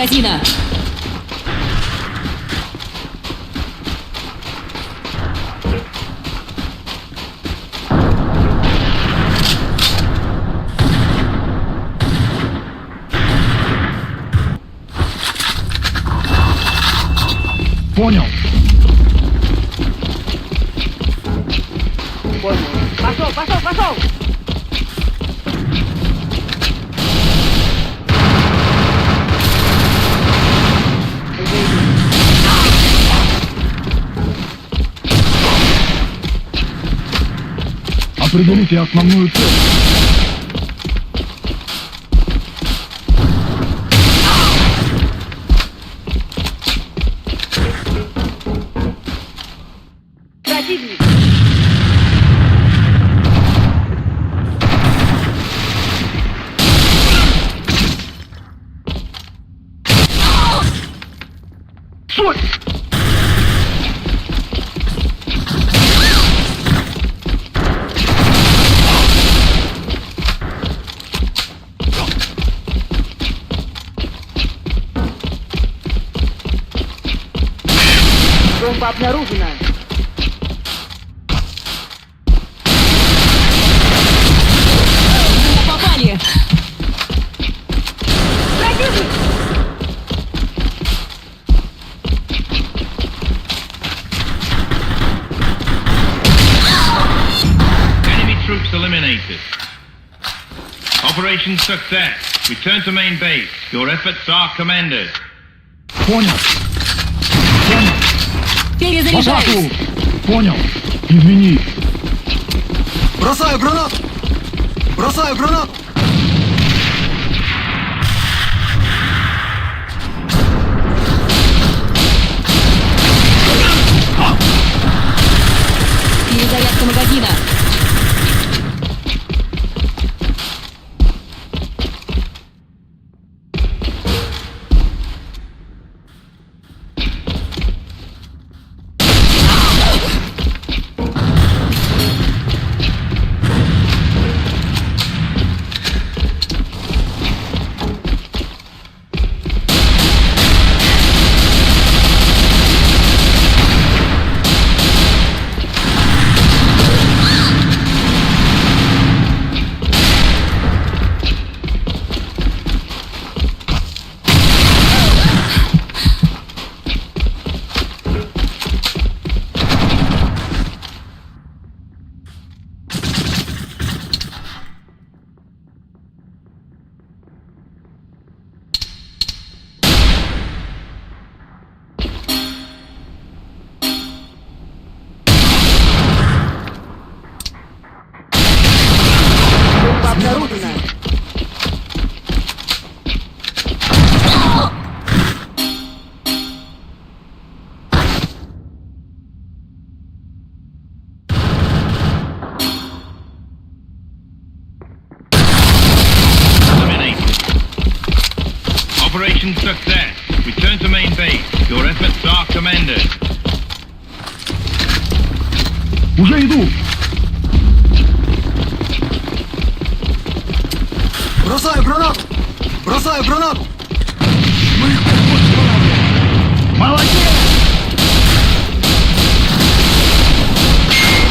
магазина. Понял. Понял. Пошел, пошел, пошел! Определите основную цель. Противник! Стой! Бомба обнаружена! Попали! Противник! Enemy troops eliminated. Operation success. Return to main base. Your efforts are commended. Понял. Понял. В Перезаряжаюсь! атаку! Понял. Извини. Бросаю гранату! Бросаю гранату! Перезарядка магазина. Бомба обнаружена! Eliminated. Operation success. Return to main base. Your efforts are commended. Уже иду. Бросаю гранату! Бросаю гранату! Молодец!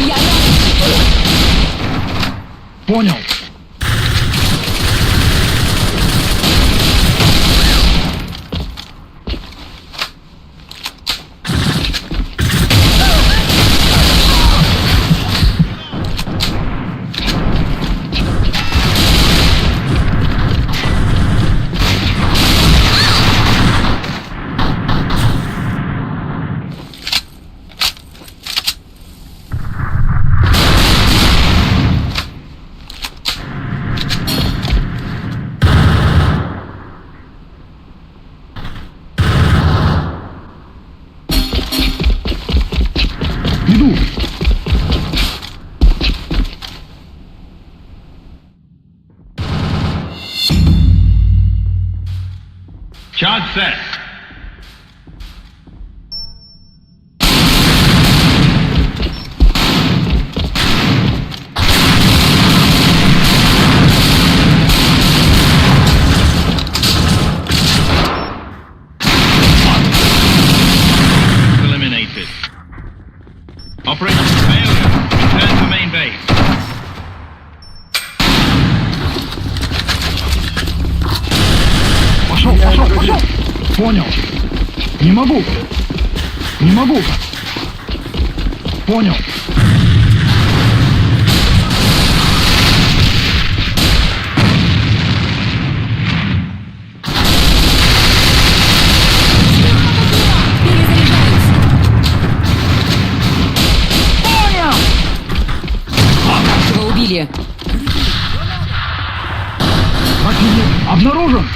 Я ранен! Понял. Иду. Charge set. Operation failure. Return to main base. Пошел, пошел, пошел! Понял. Не могу. Не могу. Понял. Перезаряжаюсь. Понял! Его убили. Противник обнаружен!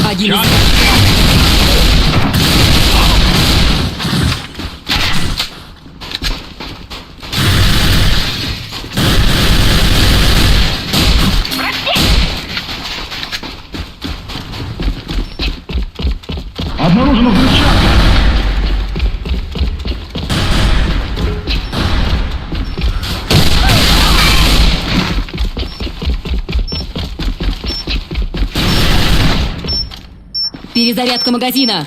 Один из Charge. Обнаружена взрывчатка! Перезарядка магазина.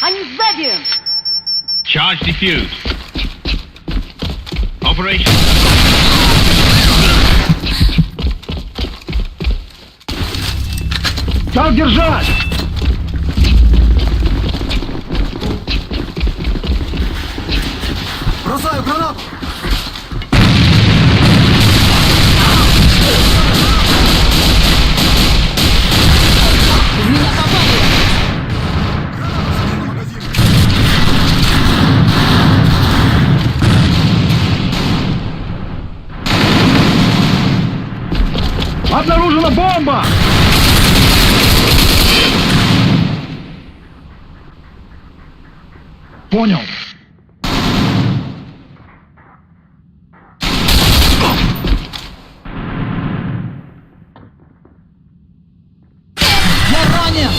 Они сзади! Charge defused. Operation. Как держать? Бросаю гранату! В меня попали. Обнаружена бомба! Понял. Я ранен!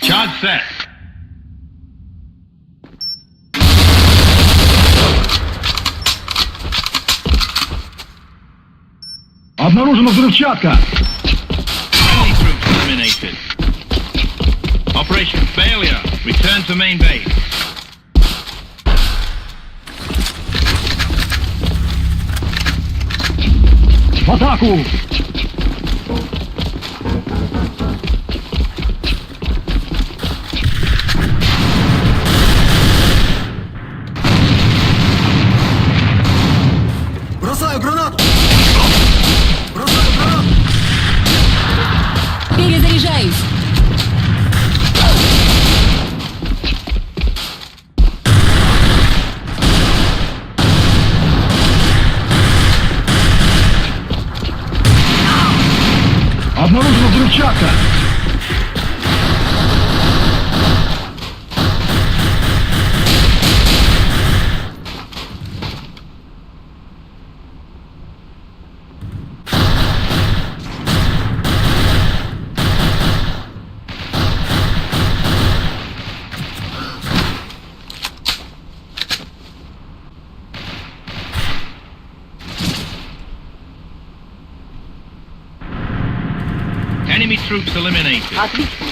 Charge set. Обнаружена взрывчатка! Enemy troops eliminated. Operation failure. Return to main base. В атаку! Бросаю гранату! Бросаю гранату! Перезаряжаюсь. Обнаружена взрывчатка! Enemy troops eliminated. Отлично!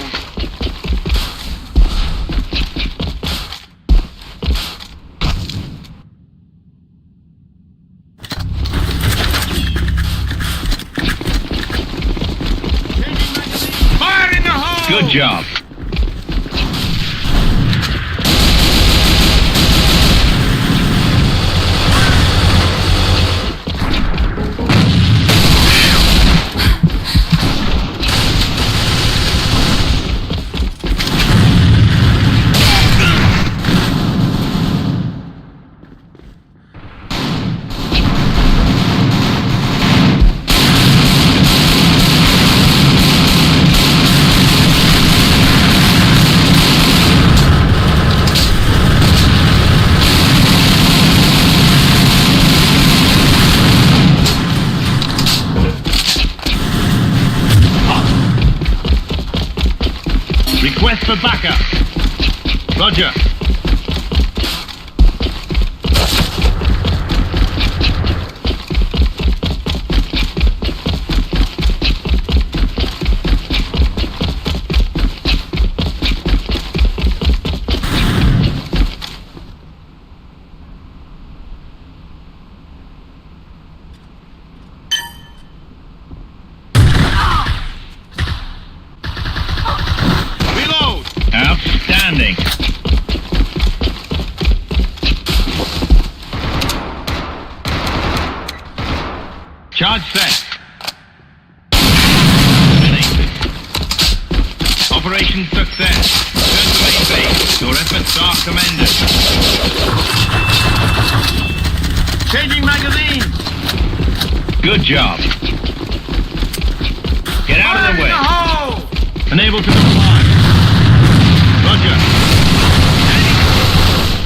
Fire in the hole! Good job. Request for backup. Roger. Outstanding. Charge set. Eliminated. Operation success. Return to main base. Your efforts are commended. Changing magazine. Good job. Get out of the way. Unable to comply. Roger.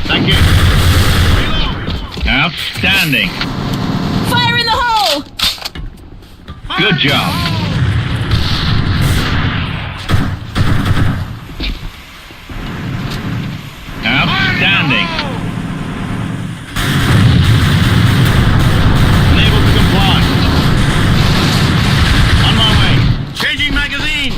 Thank you. Outstanding. Fire in the hole! Good job. Outstanding. Unable to comply. On my way. Changing magazine.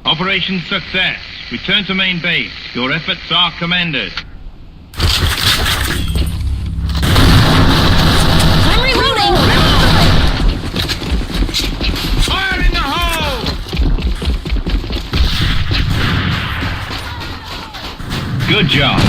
Operation success. Return to main base. Your efforts are commended. I'm reloading! Fire in the hole! Good job.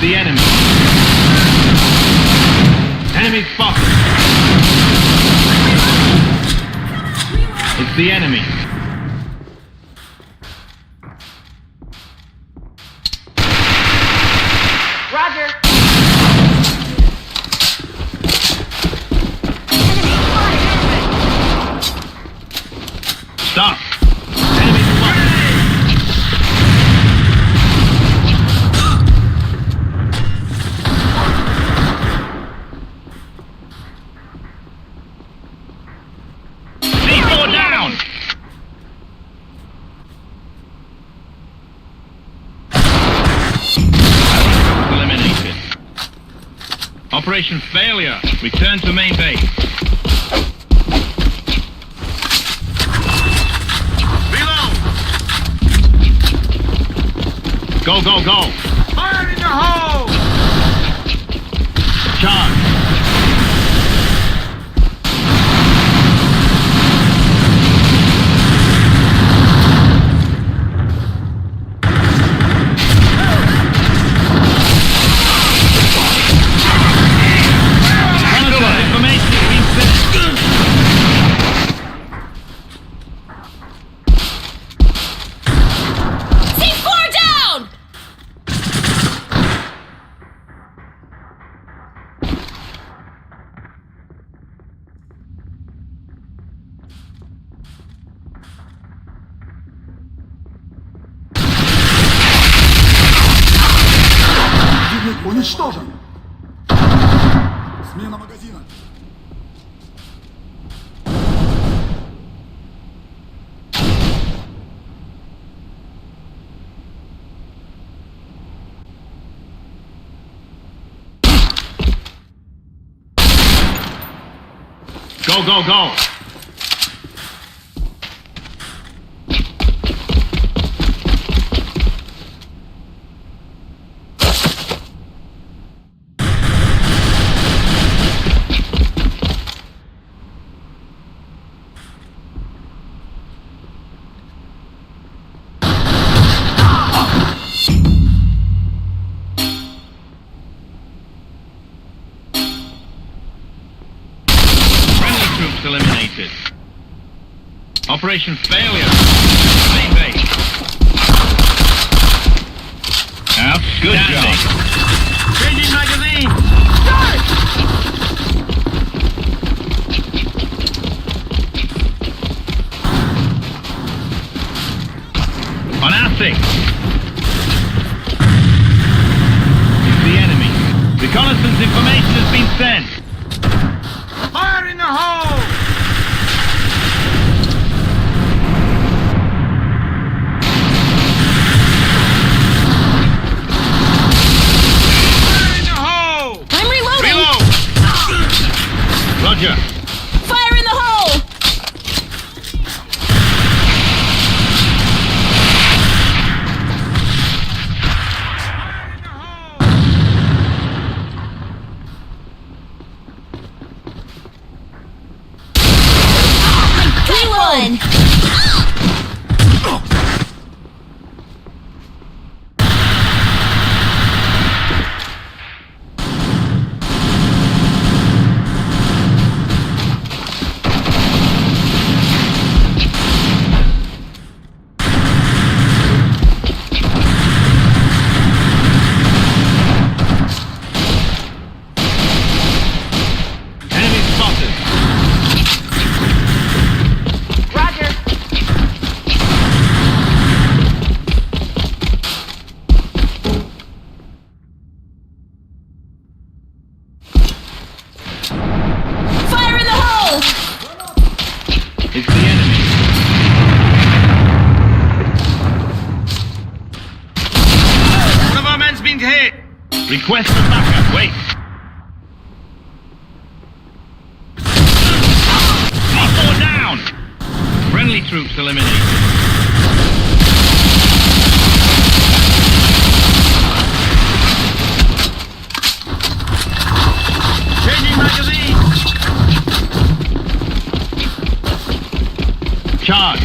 The enemy. Enemy spotted. It's the enemy. Roger. Stop. Enemy spotted. Down! Eliminated. Operation failure. Return to main base. Reload! Go, go, go! Fire in the hole! Charge! уничтожен. Смена магазина. Go, go, go! Eliminated. Operation failure. Main base. Good job. Changing magazine. Start! On ASIC. It's the enemy. Reconnaissance information has been sent. Fire in the hole! Fire in the hole! I'm reloading! Reload! Roger. Fire in the hole! Good one! Enemy spotted. Roger. Fire in the hole! It's the enemy. One of our men's been hit. Request for backup. Wait. C4 down. Friendly troops eliminated. Changing magazine. Charge.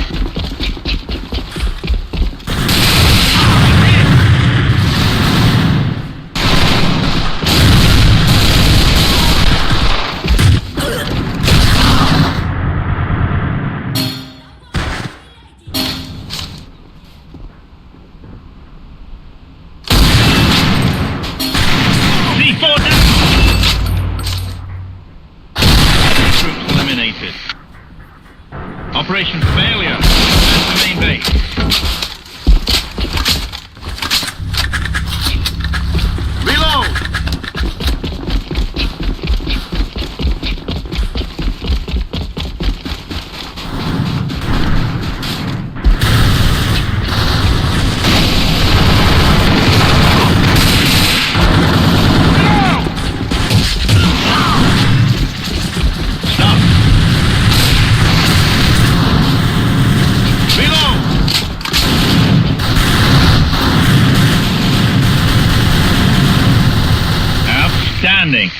C4 down. Troops eliminated. Operation failure. Return to main base. Reload. Stop. Reload. Outstanding.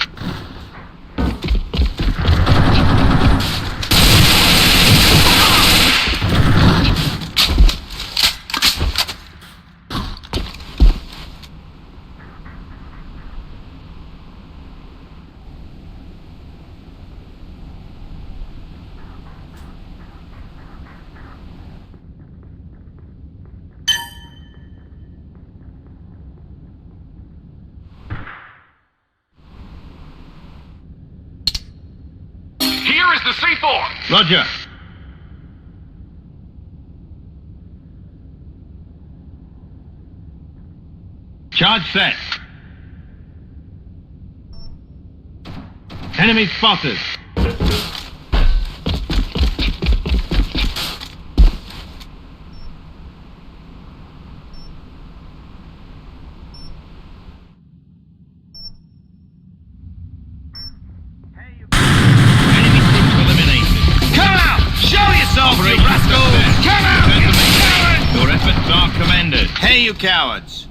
Here is the C4. Roger. Charge set. Enemy spotted. Enemy troops eliminated. Come out! Show yourself, you rascals! Come out, you cowards! Your efforts are commended. Hey, you cowards!